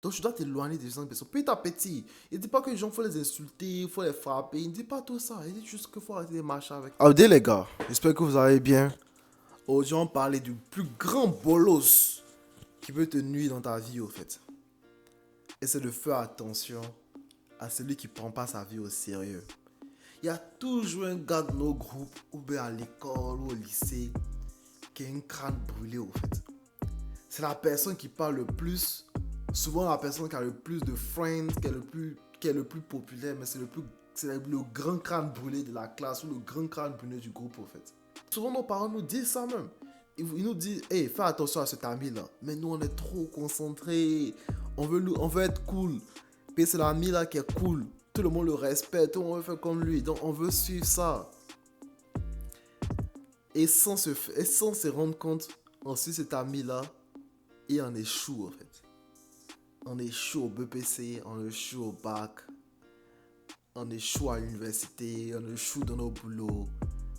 Donc, tu dois t'éloigner des gens de personnes. Petit à petit. Il ne dit pas que les gens, il faut les insulter, il faut les frapper. Il ne dit pas tout ça. Il dit juste qu'il faut arrêter de marcher avec. Alors, les gars, j'espère que vous allez bien. Aujourd'hui, on parlait du plus grand bolos qui peut te nuire dans ta vie, au fait. Et c'est de faire attention à celui qui ne prend pas sa vie au sérieux. Il y a toujours un gars de nos groupes, ou bien à l'école ou au lycée, qui a une crâne brûlée, au fait. C'est la personne qui parle le plus, souvent la personne qui a le plus de friends, qui est le plus populaire, mais c'est le grand crâne brûlé de la classe ou le grand crâne brûlé du groupe, au fait. Souvent nos parents nous disent ça même. Ils nous disent, hey, fais attention à cet ami-là. Mais nous, on est trop concentrés. On veut être cool. Puis c'est l'ami là qui est cool. Tout le monde le respecte. Tout le monde veut faire comme lui. Donc on veut suivre ça. Et sans se rendre compte, on suit cet ami-là et on échoue en fait. On échoue au BPC, on échoue au bac, on échoue à l'université, on échoue dans nos boulots.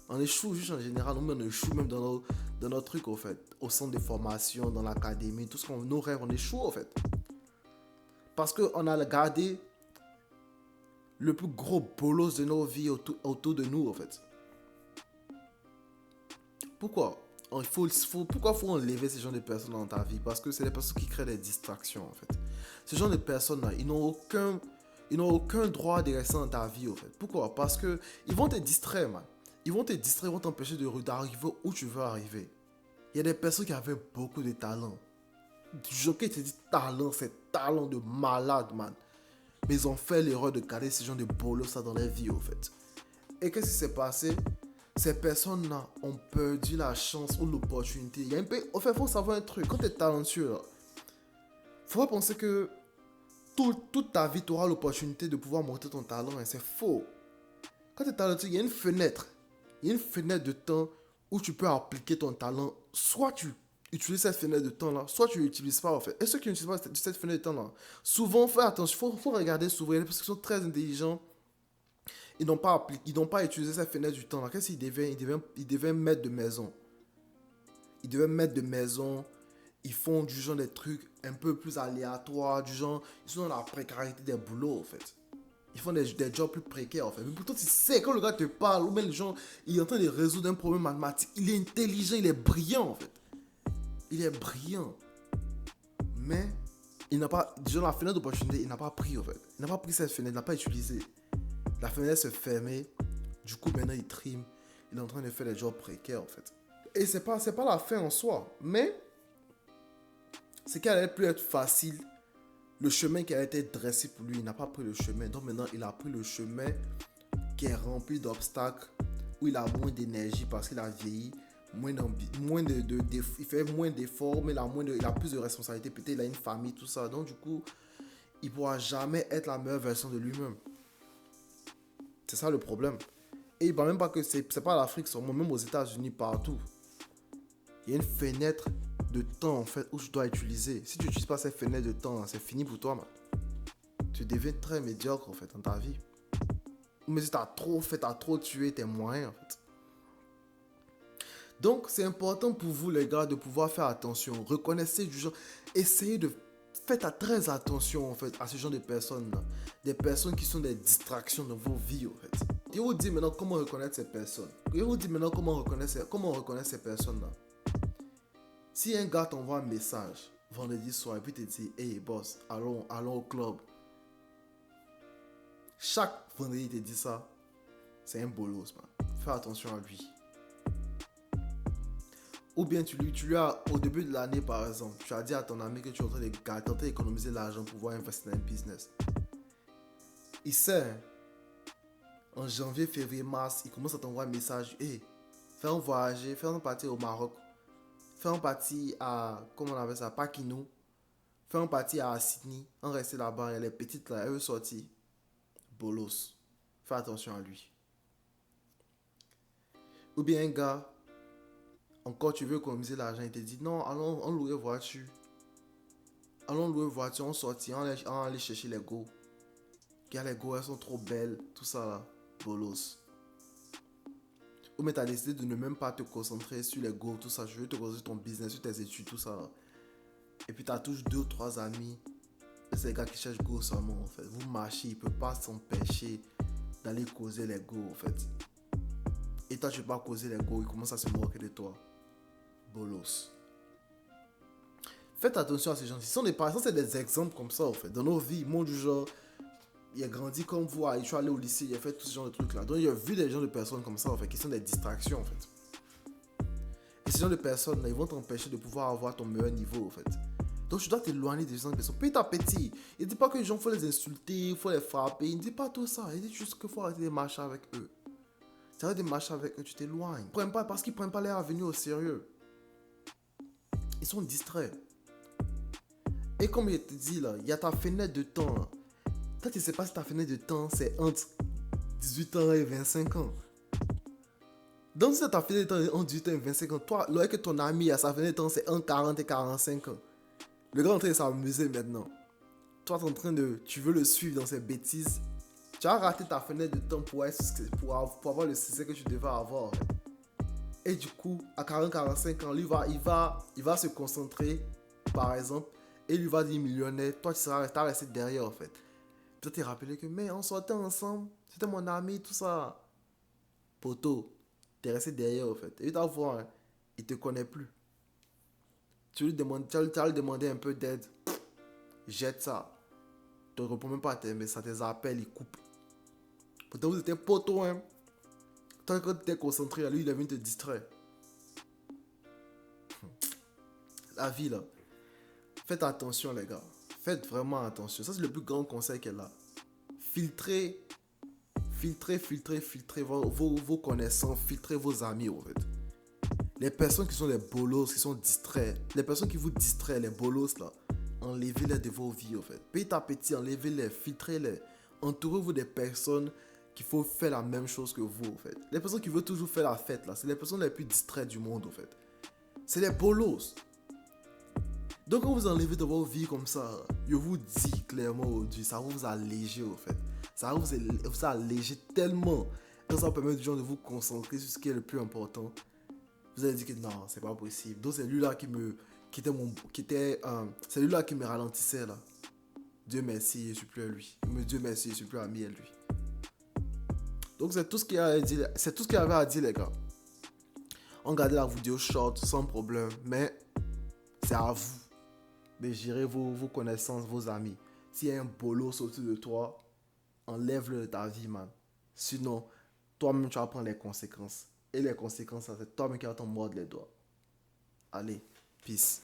On échoue juste en général, on échoue même dans nos trucs en fait. Au centre de formation, dans l'académie, tout ce qu'on nos rêves, on échoue en fait. Parce qu'on a gardé le plus gros bolos de nos vies autour de nous en fait. Pourquoi pourquoi faut enlever ces genre de personnes dans ta vie? Parce que c'est des personnes qui créent des distractions en fait. Ces genre de personnes-là, ils n'ont aucun droit de rester dans ta vie en fait. Pourquoi? Parce que ils vont te distraire, man. Ils vont te distraire, ils vont t'empêcher d'arriver où tu veux arriver. Il y a des personnes qui avaient beaucoup de talent. Je te dis talent, c'est talent de malade, man. Mais ils ont fait l'erreur de garder ces gens de bolos ça dans leur vie en fait. Et qu'est-ce qui s'est passé? Ces personnes-là ont perdu la chance ou l'opportunité. Il y a un peu, en fait, il faut savoir un truc. Quand tu es talentueux, il faut pas penser que toute ta vie, tu auras l'opportunité de pouvoir montrer ton talent. Et c'est faux. Quand tu es talentueux, il y a une fenêtre. Il y a une fenêtre de temps où tu peux appliquer ton talent. Soit tu utilises cette fenêtre de temps-là, soit tu ne l'utilises pas, en fait. Et ceux qui n'utilisent pas cette fenêtre de temps-là, souvent, fais attention. Faut regarder souvent. Il y a des personnes qui sont très intelligents. Ils n'ont pas utilisé cette fenêtre du temps là. Qu'est-ce qu'ils deviennent? Ils deviennent maîtres de maison. Ils deviennent maîtres de maison. Ils font du genre des trucs un peu plus aléatoires. Du genre, ils sont dans la précarité des boulots en fait. Ils font des jobs plus précaires en fait. Mais pourtant, tu sais, quand le gars te parle, ou même le genre, il est en train de résoudre un problème mathématique, il est intelligent, il est brillant en fait. Il est brillant. Mais, il n'a pas, genre la fenêtre d'opportunité, il n'a pas pris en fait. Il n'a pas pris cette fenêtre, il n'a pas utilisé. La fenêtre se fermait. Du coup, maintenant, il trime. Il est en train de faire des jobs précaires, en fait. Et c'est pas la fin en soi. Mais, c'est qu'elle allait plus être facile. Le chemin qui a été dressé pour lui, il n'a pas pris le chemin. Donc maintenant, il a pris le chemin qui est rempli d'obstacles, où il a moins d'énergie parce qu'il a vieilli, il fait moins d'efforts, mais il a plus de responsabilités. Peut-être il a une famille, tout ça. Donc du coup, il ne pourra jamais être la meilleure version de lui-même. C'est ça le problème. Et il ne parle même pas que c'est pas l'Afrique seulement, même aux États-Unis, partout. Il y a une fenêtre de temps en fait où tu dois utiliser. Si tu n'utilises pas cette fenêtre de temps, c'est fini pour toi, man. Tu deviens très médiocre en fait dans ta vie. Mais si tu as trop fait, tu as trop tué tes moyens en fait. Donc c'est important pour vous les gars de pouvoir faire attention. Reconnaissez du genre. Essayez de faites très attention en fait à ce genre de personnes là. Des personnes qui sont des distractions dans vos vies en fait. Je vous dis maintenant comment reconnaître ces personnes. Je vous dis maintenant comment on reconnaît ces personnes là. Si un gars t'envoie un message vendredi soir et puis te dit hey boss, allons au club. Chaque vendredi il te dit ça, c'est un bolos man. Fais attention à lui. Ou bien tu lui as, au début de l'année par exemple, tu as dit à ton ami que tu es en train de tenter d'économiser l'argent pour pouvoir investir dans un business. Il sait, hein, en janvier, février, mars, il commence à t'envoyer un message. Hey, fais un voyager, fais un parti au Maroc, fais un parti à, comment on appelle ça, Paquinou, fais un parti à Sydney, on reste là-bas, elle est petite là, elle veut sortir. Bolos, fais attention à lui. Ou bien un gars, encore tu veux économiser l'argent, il te dit non, allons on louer voiture. Allons louer voiture, on sortit, on aller chercher les go. Les go, elles sont trop belles, tout ça là, bolos. Ou mais tu as décidé de ne même pas te concentrer sur les go, tout ça. Je veux te concentrer sur ton business, sur tes études, tout ça là. Et puis tu as toujours deux ou trois amis. c'est les gars qui cherchent go seulement, en fait. Vous marchez, il peut pas s'empêcher d'aller causer les go, en fait. Et toi, tu peux pas causer les go, il commence à se moquer de toi. Bolos. Faites attention à ces gens-ci. Par exemple, c'est des exemples comme ça, en fait. Dans nos vies, mon du genre, il a grandi comme vous, il est allé au lycée, il a fait tout ce genre de trucs-là. Donc, il a vu des gens de personnes comme ça, en fait, qui sont des distractions, en fait. Et ces gens de personnes, là, ils vont t'empêcher de pouvoir avoir ton meilleur niveau, en fait. Donc, tu dois t'éloigner des gens de personnes. Petit à petit. Il ne dit pas que les gens, il faut les insulter, il faut les frapper. Il ne dit pas tout ça. Il dit juste qu'il faut arrêter de marcher avec eux. Si tu arrêtes de marcher avec eux, tu t'éloignes. Parce qu'ils ne prennent pas leur avenir au sérieux. Ils sont distraits. Et comme il te dit là, il y a ta fenêtre de temps. Là. Toi, tu ne sais pas si ta fenêtre de temps, c'est entre 18 ans et 25 ans. Donc, si ta fenêtre de temps est entre 18 ans et 25 ans, toi, lorsque ton ami a sa fenêtre de temps, c'est entre 40 et 45 ans. Le gars est en train de s'amuser maintenant. Toi, t'es en train de... Tu veux le suivre dans ses bêtises. Tu as raté ta fenêtre de temps pour avoir le succès que tu devais avoir. Et du coup, à 40-45 ans, lui, il va se concentrer, par exemple, et lui va dire millionnaire. Toi, tu seras resté derrière, en fait. Tu t'es rappelé que, mais on sortait ensemble, c'était mon ami, tout ça. Poto, t'es resté derrière, en fait. Et tu vas voir, hein, il te connaît plus. Tu lui as lui demandé un peu d'aide. Jette ça. Tu ne réponds même pas à tes appels, il coupe. Pourtant, vous étiez poteau, hein. Tant que tu étais concentré, lui, il est venu te distraire. La vie, là. Faites attention, les gars. Faites vraiment attention. Ça, c'est le plus grand conseil qu'elle a. Filtrez vos connaissances. Filtrez vos amis, en fait. Les personnes qui sont les bolos, qui sont distraits. Les personnes qui vous distraient, les bolos, là. Enlevez-les de vos vies, en fait. Petit à petit, enlevez-les, filtrez-les. Entourez-vous des personnes qu'il faut faire la même chose que vous, en fait. Les personnes qui veulent toujours faire la fête, là, c'est les personnes les plus distraites du monde, en fait. C'est les bolos. Donc, quand vous enlevez de vos vies comme ça, je vous dis clairement aujourd'hui, ça va vous alléger, en fait. Ça va vous alléger tellement. Et ça va permettre aux gens de vous concentrer sur ce qui est le plus important. Vous allez dire que non, c'est pas possible. Donc, c'est lui-là c'est lui-là qui me ralentissait, là. Dieu merci, je suis plus à lui. Dieu merci, je suis plus ami à lui. Donc c'est tout ce qu'il y avait à dire, les gars. On garde la vidéo short sans problème, mais c'est à vous de gérer vos connaissances, vos amis. S'il y a un bolos autour de toi, enlève-le de ta vie, man. Sinon, toi-même tu vas prendre les conséquences. Et les conséquences, c'est toi-même qui vas t'en mordre les doigts. Allez, peace.